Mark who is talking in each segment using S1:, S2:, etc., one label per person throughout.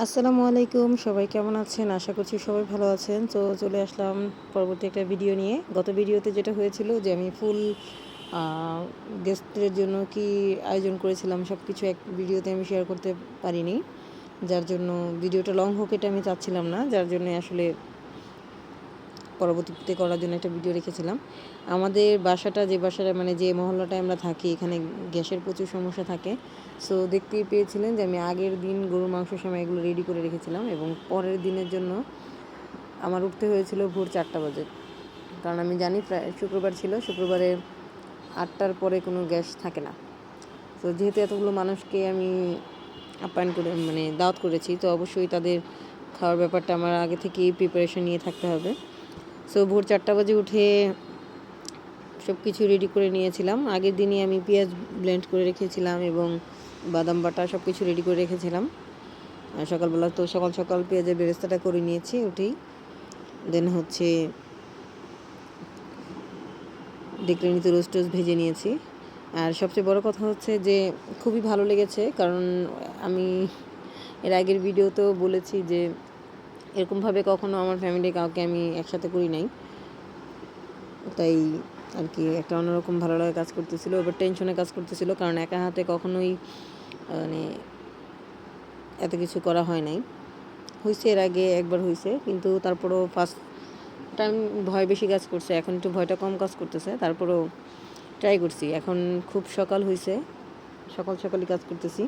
S1: আসসালামু আলাইকুম, সবাই কেমন আছেন? আশা করছি সবাই ভালো আছেন। তো চলে আসলাম পরবর্তী একটা ভিডিও নিয়ে। গত ভিডিওতে যেটা হয়েছিল যে আমি ফুল আ গেস্টদের জন্য কি আয়োজন করেছিলাম সবকিছু এক ভিডিওতে আমি শেয়ার করতে পারিনি। যার জন্য ভিডিওটা লং হোক এটা আমি চাচ্ছিলাম না। যার জন্যে আসলে পরবর্তীতে করার জন্য একটা ভিডিও রেখেছিলাম। আমাদের বাসাটা যে বাসাটা মানে যে মহল্লাটায় আমরা থাকি এখানে গ্যাসের প্রচুর সমস্যা থাকে। সো দেখতেই পেয়েছিলেন যে আমি আগের দিন গরুর মাংসের সময় এগুলো রেডি করে রেখেছিলাম এবং পরের দিনের জন্য আমার উঠতে হয়েছিল ভোর 4টা বাজে। কারণ আমি জানি প্রায় শুক্রবার ছিল, শুক্রবারে 8টার পরে কোনো গ্যাস থাকে না। তো যেহেতু এতগুলো মানুষকে আমি আপ্যায়ন করে মানে দাওয়াত করেছি, তো অবশ্যই তাদের খাওয়ার ব্যাপারটা আমার আগে থেকেই প্রিপারেশন নিয়ে থাকতে হবে। সো ভোর 4টা বাজে উঠে সব কিছু রেডি করে নিয়েছিলাম। আগের দিনই আমি পেঁয়াজ ব্লেন্ড করে রেখেছিলাম এবং বাদাম বাটা সব কিছু রেডি করে রেখেছিলাম। সকালবেলা তো সকাল সকাল পেঁয়াজের বেরেস্তাটা করে নিয়েছি উঠেই। দেন হচ্ছে দেখলেন তো রোস্ট টোস্ট ভেজে নিয়েছি। আর সবচেয়ে বড় কথা হচ্ছে যে খুবই ভালো লেগেছে, কারণ আমি এর আগের ভিডিওতেও বলেছি যে এরকমভাবে কখনো আমার ফ্যামিলির কাউকে আমি একসাথে করি নাই। তাই আর কি একটা অন্যরকম ভালো লাগা কাজ করতেছিল, এবার টেনশনে কাজ করতেছিল, কারণ একা হাতে কখনোই মানে এত কিছু করা হয় নাই। হয়েছে এর আগে একবার হয়েছে, কিন্তু তারপরও ফার্স্ট টাইম ভয় বেশি কাজ করছে, এখন একটু ভয়টা কম কাজ করতেছে, তারপরেও ট্রাই করছি। এখন খুব সকাল হয়েছে, সকাল সকালই কাজ করতেছি,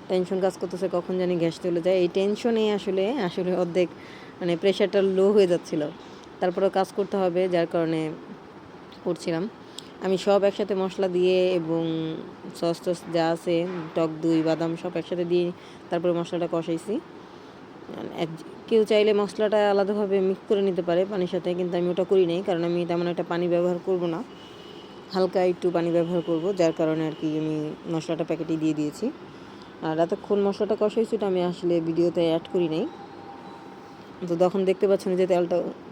S1: টেনশন কাজ করতেছে কখন জানি গ্যাস চলে যায়। এই টেনশনে আসলে আসলে অর্ধেক মানে প্রেশারটা লো হয়ে যাচ্ছিল, তারপরেও কাজ করতে হবে, যার কারণে করছিলাম। আমি সব একসাথে মশলা দিয়ে এবং সস টস যা আছে টক দই বাদাম সব একসাথে দিয়ে তারপরে মশলাটা কষাইছি। কেউ চাইলে মশলাটা আলাদাভাবে মিক্স করে নিতে পারে পানির সাথে, কিন্তু আমি ওটা করি নাই, কারণ আমি তেমন একটা পানি ব্যবহার করব না, হালকা একটু পানি ব্যবহার করব, যার কারণে আর কি আমি মশলাটা প্যাকেটে দিয়ে দিয়েছি। আর এতক্ষণ মশলাটা কষাইছি ওটা আমি আসলে ভিডিওতে অ্যাড করি নাই। তো তখন দেখতে পাচ্ছেন যে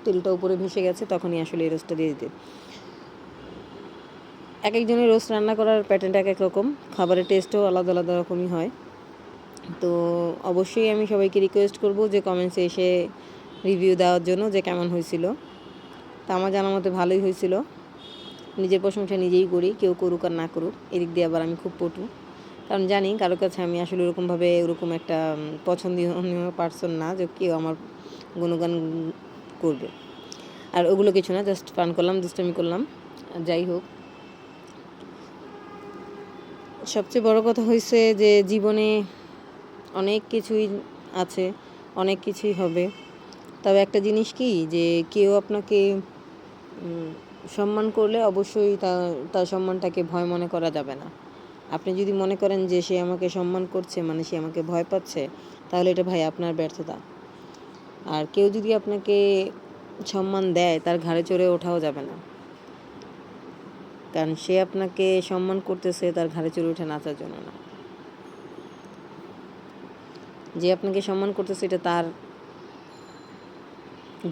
S1: তেলটা উপরে ভেসে গেছে, তখনই আসলে এই রোস্টটা দিয়ে দিতে। এক একজনের রোস্ট রান্না করার প্যাটার্নটা এক এক রকম, খাবারের টেস্টও আলাদা আলাদা রকমই হয়। তো অবশ্যই আমি সবাইকে রিকোয়েস্ট করব যে কমেন্টসে এসে রিভিউ দেওয়ার জন্য যে কেমন হয়েছিল। তা আমার জানার মতে ভালোই হয়েছিল। নিজের প্রশংসা নিজেই করি, কেউ করুক আর না করুক, এদিক দিয়ে আবার আমি খুব পটু, কারণ জানি কারোর কাছে আমি আসলে ওরকম একটা পছন্দনীয় পার্সন না যে কেউ আমার গুণগান করবে। আর ওগুলো কিছু না, জাস্ট ফান করলাম, দুষ্টামি করলাম। যাই হোক, সবচেয়ে বড় কথা হয়েছে যে জীবনে অনেক কিছুই আছে, অনেক কিছুই হবে, তবে একটা জিনিস কি যে কেউ আপনাকে সম্মান করলে অবশ্যই তার সম্মানটাকে ভয় মনে করা যাবে না। আপনি যদি মনে করেন যে সে আমাকে সম্মান করছে মানে সে আমাকে ভয় পাচ্ছে, তাহলে এটা ভাই আপনার ব্যর্থতা। আর কেউ যদি আপনাকে সম্মান দেয় তার ঘাড়ে চড়ে ওঠাও যাবে না, কারণ সে আপনাকে সম্মান করতেছে তার ঘাড়ে চড়ে উঠে নাচার জন্য না। যে আপনাকে সম্মান করতেছে এটা তার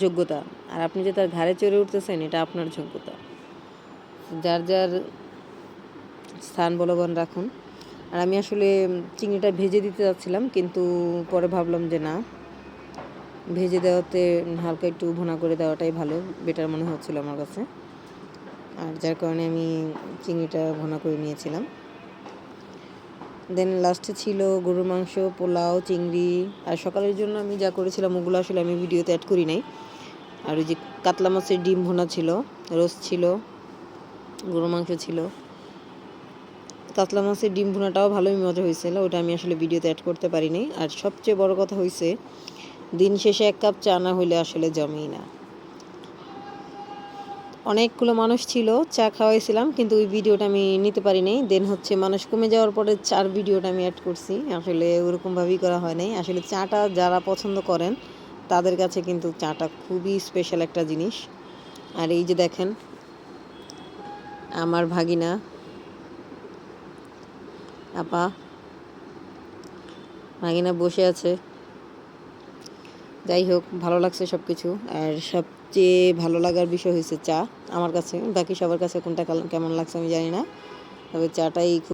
S1: যোগ্যতা, আর আপনি যে তার ঘাড়ে চড়ে উঠতেছেন এটা আপনার যোগ্যতা। যার যার স্থান বলবান রাখুন। আর আমি আসলে চিংড়িটা ভেজে দিতে যাচ্ছিলাম, কিন্তু পরে ভাবলাম যে না, ভেজে দেওয়াতে হালকা একটু ভুনা করে দেওয়াটাই ভালো, বেটার মনে হচ্ছিল আমার কাছে। আর যার কারণে আমি চিংড়িটা ভুনা করে নিয়েছিলাম। দেন লাস্টে ছিল গরুর মাংস, পোলাও, চিংড়ি। আর সকালের জন্য আমি যা করেছিলাম ওগুলো আসলে আমি ভিডিওতে অ্যাড করি নাই। আর ওই যে কাতলা মাছের ডিম ভুনা ছিল, রোস্ট ছিল, গরুর মাংস ছিল। কাতলা মাছের ডিম ভুনাটাও ভালোই মজা হয়েছিল, ওটা আমি আসলে ভিডিওতে অ্যাড করতে পারিনি। আর সবচেয়ে বড় কথা হয়েছে দিন শেষে 1 কাপ চা না হলে আসলে জমেই না। অনেকগুলো মানুষ ছিল, চা খাওয়াইছিলাম, কিন্তু ওই ভিডিওটা আমি নিতে পারিনি। দেন হচ্ছে মানুষ কমে যাওয়ার পরে চার ভিডিওটা আমি অ্যাড করছি, আসলে ওরকমভাবেই করা হয় নাই। আসলে চাটা যারা পছন্দ করেন তাদের কাছে কিন্তু চাটা খুবই স্পেশাল একটা জিনিস। আর এই যে দেখেন আমার ভাগিনা ভাগিনা বসে আছে। যাই হোক, ভালো লাগছে সব কিছু। আর সবচেয়ে ভালো লাগার বিষয় হয়েছে চা আমার কাছে, বাকি সবার কাছে কোনটা কেমন লাগছে আমি জানি না, তবে চাটাই